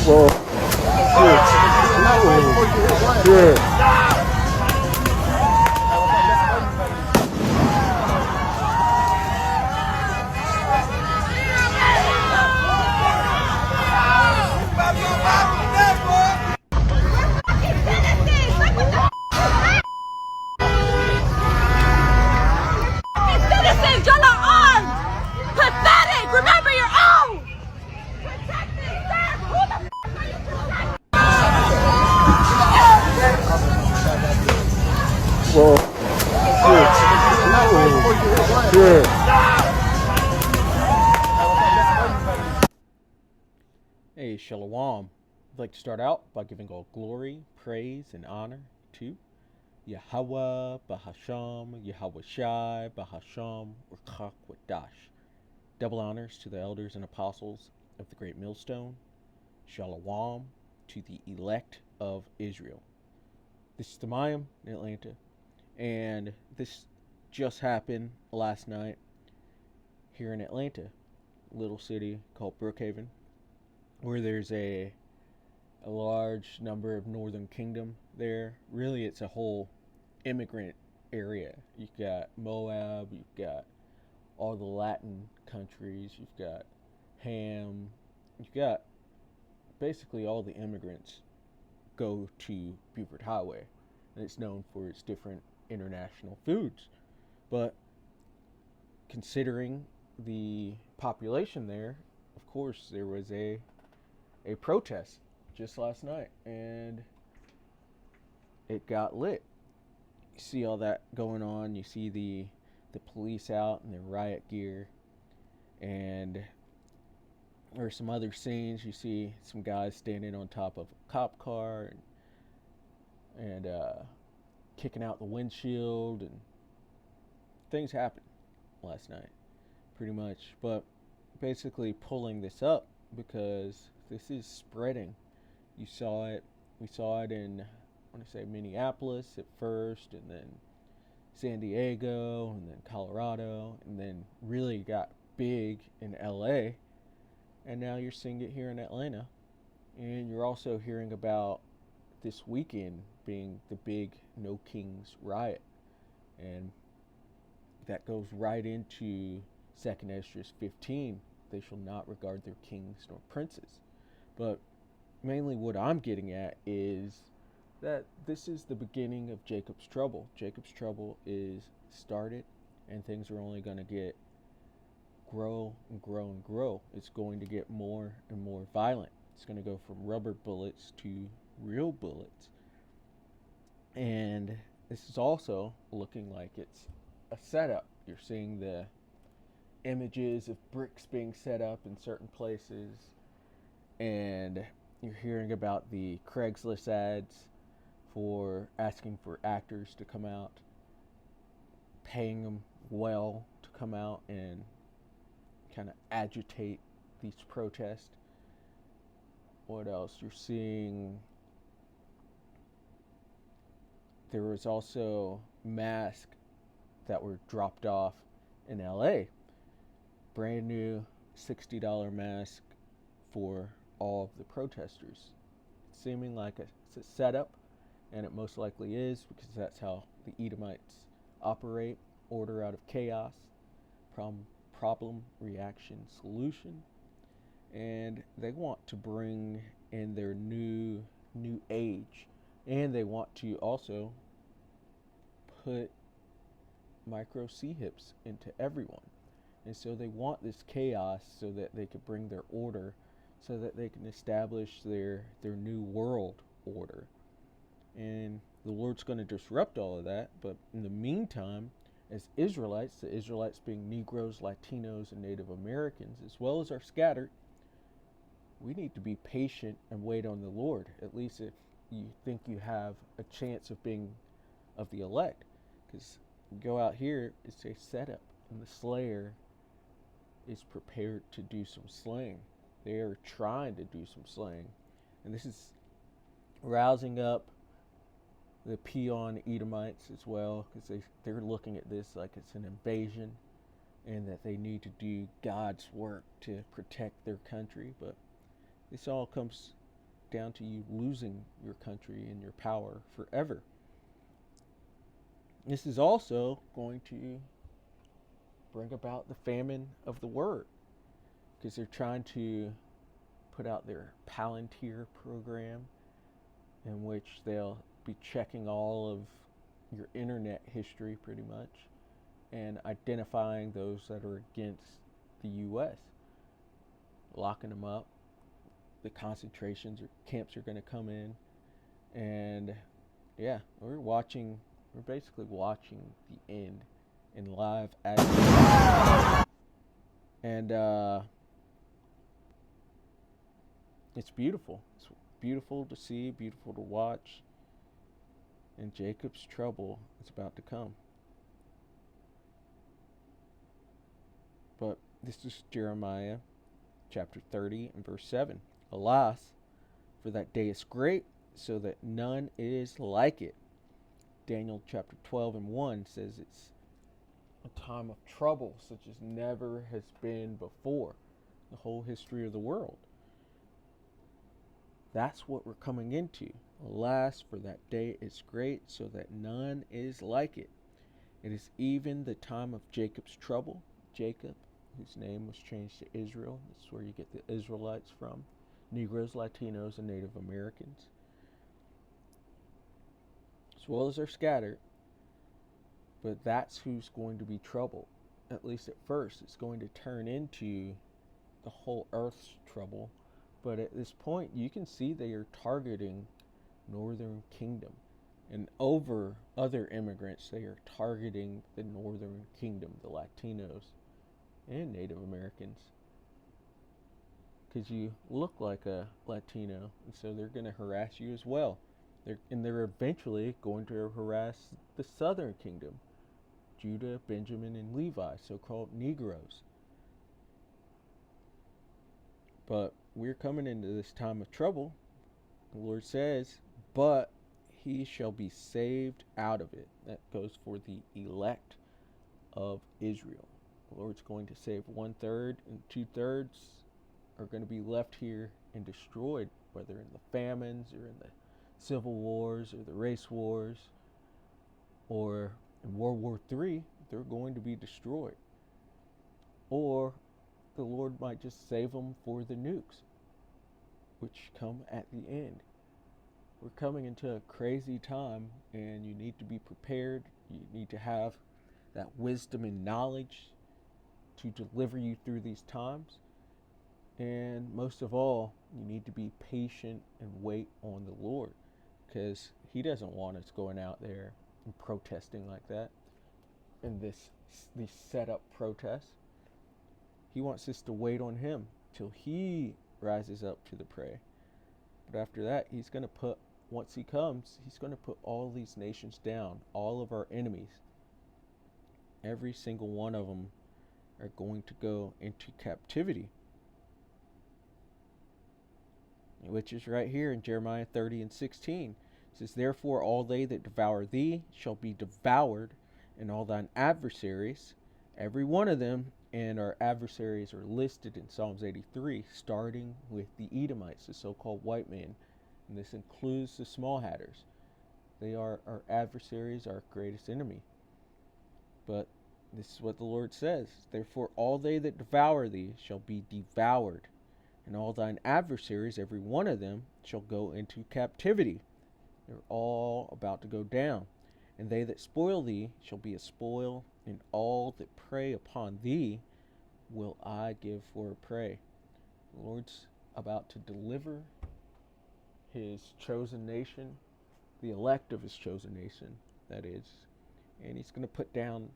Well, shit. Citizens, y'all are armed! Pathetic! Remember your own! Protect me, sir! Who the f*** are you protecting? Well, shit. Hey, Shalom. I'd like to start out by giving all glory, praise, and honor to Yahweh, Bahasham, Yahweh Shai, Bahasham, Urkak Wadash. Double honors to the elders and apostles of the Great Millstone. Shalom to the elect of Israel. This is the Mayim in Atlanta, and this just happened last night here in Atlanta, a little city called Brookhaven, where there's a large number of Northern Kingdom there. Really, it's a whole immigrant area. You've got Moab, you've got all the Latin countries, you've got Ham, you've got basically all the immigrants go to Beaufort Highway, and it's known for its different international foods. But considering the population there, of course, there was a protest just last night, and it got lit. You see all that going on. You see the police out in their riot gear, and there are some other scenes. You see some guys standing on top of a cop car and kicking out the windshield, and things happened last night, pretty much. But basically pulling this up because this is spreading. We saw it in, I want to say, Minneapolis at first, and then San Diego, and then Colorado, and then really got big in LA, and now you're seeing it here in Atlanta. And you're also hearing about this weekend being the big No Kings riot, and that goes right into 2nd Esdras 15. They shall not regard their kings nor princes. But mainly what I'm getting at is that this is the beginning of Jacob's trouble. Jacob's trouble is started, and things are only going to grow and grow and grow. It's going to get more and more violent. It's going to go from rubber bullets to real bullets. And this is also looking like it's a setup. You're seeing the images of bricks being set up in certain places, and you're hearing about the Craigslist ads for asking for actors to come out, paying them well to come out and kind of agitate these protests. What else? You're seeing there was also masks that were dropped off in LA. Brand new $60 mask for all of the protesters. It's seeming like it's a setup, and it most likely is, because that's how the Edomites operate. Order out of chaos, problem, reaction, solution. And they want to bring in their new age, and they want to also put micro C-hips into everyone. And so they want this chaos so that they could bring their order, so that they can establish their new world order. And the Lord's going to disrupt all of that. But in the meantime, as Israelites, the Israelites being Negroes, Latinos, and Native Americans, as well as our scattered, we need to be patient and wait on the Lord, at least if you think you have a chance of being of the elect. Because go out here, it's a setup, and the slayer is prepared to do some slaying. They are trying to do some slaying. And this is rousing up the peon Edomites as well, because they're looking at this like it's an invasion, and that they need to do God's work to protect their country. But this all comes down to you losing your country and your power forever. This is also going to bring about the famine of the word, because they're trying to put out their Palantir program, in which they'll be checking all of your internet history pretty much and identifying those that are against the U.S., locking them up. The concentrations or camps are going to come in, and yeah, we're basically watching the end in live action. And it's beautiful. It's beautiful to see, beautiful to watch. And Jacob's trouble is about to come. But this is Jeremiah chapter 30 and verse 7. Alas, for that day is great, so that none is like it. Daniel chapter 12 and 1 says it's a time of trouble such as never has been before in the whole history of the world. That's what we're coming into. Alas, for that day is great, so that none is like it. It is even the time of Jacob's trouble. Jacob, whose name was changed to Israel. That's where you get the Israelites from. Negroes, Latinos, and Native Americans, as well as they're scattered. But that's who's going to be troubled. At least at first, it's going to turn into the whole earth's trouble. But at this point, you can see they are targeting Northern Kingdom. And over other immigrants, they are targeting the Northern Kingdom, the Latinos and Native Americans. Because you look like a Latino, and so they're going to harass you as well. They're eventually going to harass the Southern Kingdom, Judah, Benjamin, and Levi, so-called Negroes. But we're coming into this time of trouble. The Lord says, but he shall be saved out of it. That goes for the elect of Israel. The Lord's going to save 1/3, and 2/3 are going to be left here and destroyed, whether in the famines or in the civil wars or the race wars or in World War III. They're going to be destroyed. Or the Lord might just save them for the nukes, which come at the end. We're coming into a crazy time, and you need to be prepared. You need to have that wisdom and knowledge to deliver you through these times. And most of all, you need to be patient and wait on the Lord, because he doesn't want us going out there and protesting like that in these set up protests. He wants us to wait on him till he rises up to the prey. But after that, once he comes, he's going to put all these nations down, all of our enemies. Every single one of them are going to go into captivity, which is right here in Jeremiah 30 and 16. It says, therefore all they that devour thee shall be devoured, and all thine adversaries, every one of them. And our adversaries are listed in Psalms 83, starting with the Edomites, the so-called white man. And this includes the small hatters. They are our adversaries, our greatest enemy. But this is what the Lord says. Therefore all they that devour thee shall be devoured, and all thine adversaries, every one of them, shall go into captivity. They're all about to go down. And they that spoil thee shall be a spoil, and all that prey upon thee will I give for a prey. The Lord's about to deliver his chosen nation, the elect of his chosen nation, that is. And he's going to put down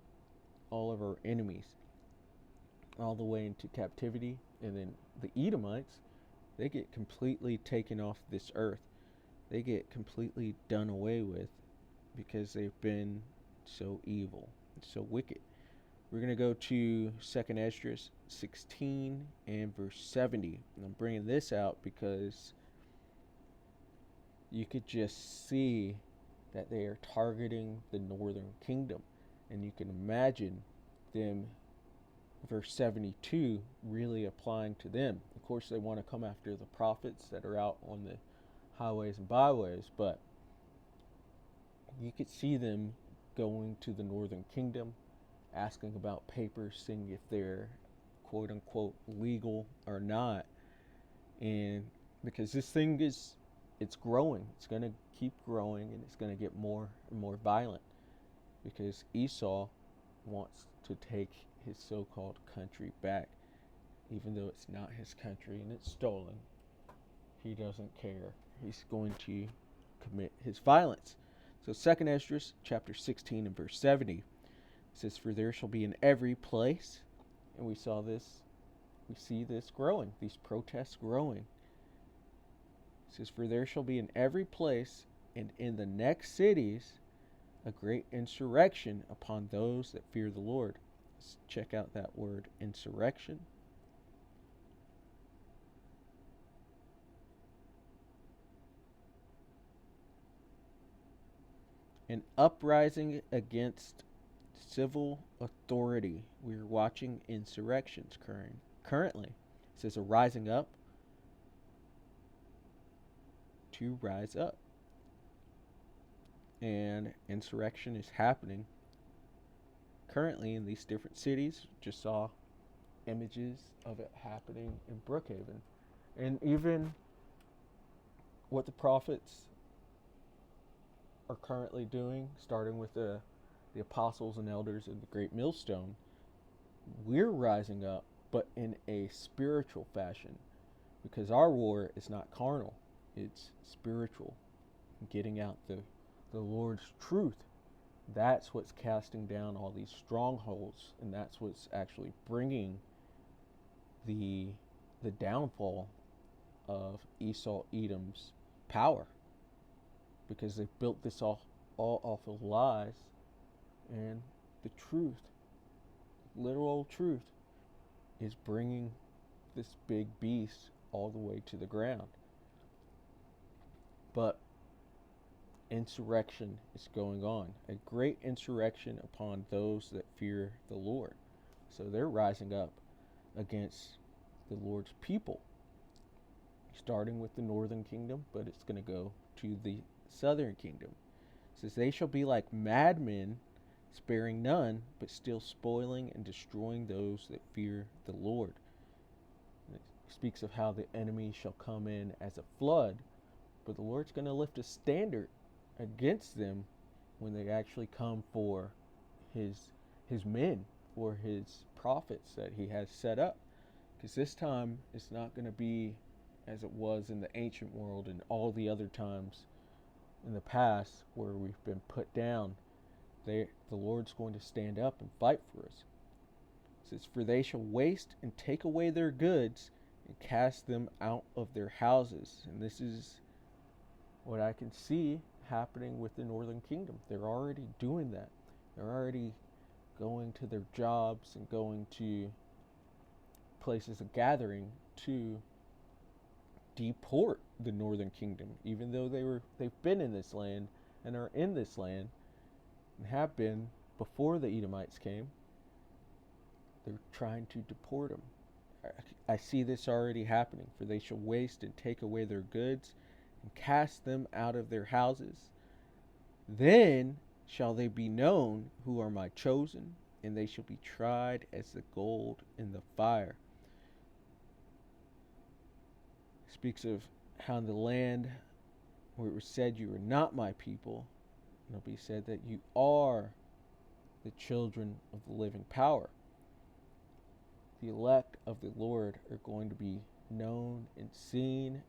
all of our enemies all the way into captivity. And then the Edomites, they get completely taken off this earth. They get completely done away with, because they've been so evil and so wicked. We're going to go to 2nd Esdras 16 and verse 70. And I'm bringing this out because you could just see that they are targeting the northern kingdom. And you can imagine them, verse 72, really applying to them. Of course, they want to come after the prophets that are out on the highways and byways, but you could see them going to the northern kingdom, asking about papers, seeing if they're quote unquote legal or not. And because this thing it's growing, it's going to keep growing, and it's going to get more and more violent because Esau wants to take his so-called country back, even though it's not his country and it's stolen. He doesn't care. He's going to commit his violence. So 2nd Esdras chapter 16 and verse 70 says, "For there shall be in every place," and we see this growing, these protests growing. It says, "For there shall be in every place and in the next cities a great insurrection upon those that fear the Lord." Let's check out that word, insurrection. An uprising against civil authority. We're watching insurrections currently. It says a rising up to rise up. And insurrection is happening currently in these different cities. Just saw images of it happening in Brookhaven. And even what the prophets are currently doing, starting with the apostles and elders of the Great Millstone, we're rising up, but in a spiritual fashion, because our war is not carnal, it's spiritual. Getting out the Lord's truth. That's what's casting down all these strongholds, and that's what's actually bringing the downfall of Esau Edom's power, because they've built this all off of lies, and the truth, literal truth, is bringing this big beast all the way to the ground. But insurrection is going on, a great insurrection upon those that fear the Lord. So they're rising up against the Lord's people, starting with the northern kingdom, but it's going to go to the southern kingdom. It says, "They shall be like madmen, sparing none, but still spoiling and destroying those that fear the Lord." And it speaks of how the enemy shall come in as a flood, but the Lord's going to lift a standard against them when they actually come for his men, for his prophets that he has set up. Because this time it's not going to be as it was in the ancient world and all the other times in the past where we've been put down. The Lord's going to stand up and fight for us. It says, "For they shall waste and take away their goods and cast them out of their houses." And this is what I can see happening with the northern kingdom. They're already doing that. They're already going to their jobs and going to places of gathering to deport the northern kingdom, even though they've been in this land and are in this land and have been before the Edomites came. They're trying to deport them. I see this already happening. "For they shall waste and take away their goods and cast them out of their houses. Then shall they be known who are my chosen, and they shall be tried as the gold in the fire." It speaks of how in the land where it was said you are not my people, it'll be said that you are the children of the living power. The elect of the Lord are going to be known and seen,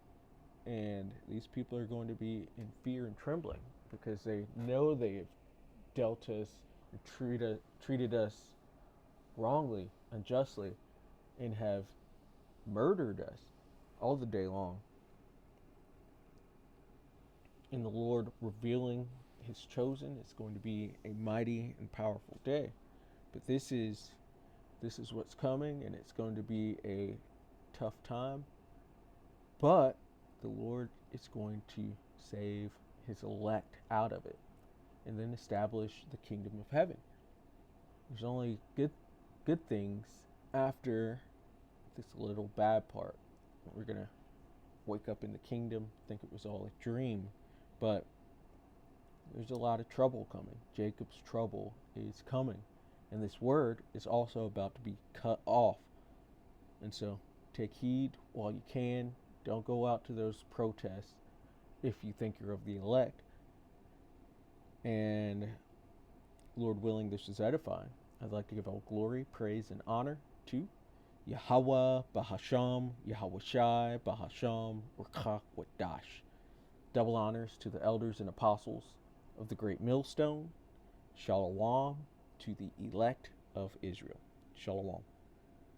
and these people are going to be in fear and trembling because they know they have dealt us and treated us wrongly, unjustly, and have murdered us all the day long. And the Lord revealing his chosen, it's going to be a mighty and powerful day. But this is what's coming, and it's going to be a tough time. But the Lord is going to save his elect out of it and then establish the kingdom of heaven. There's only good things after this little bad part. We're going to wake up in the kingdom, think it was all a dream. But there's a lot of trouble coming. Jacob's trouble is coming. And this word is also about to be cut off. And so take heed while you can. Don't go out to those protests if you think you're of the elect. And Lord willing, this is edifying. I'd like to give all glory, praise, and honor to Yahweh, Bahasham, Yahweh Shai, Bahasham, Rakach, Wadash. Double honors to the elders and apostles of the great millstone. Shalom to the elect of Israel. Shalom.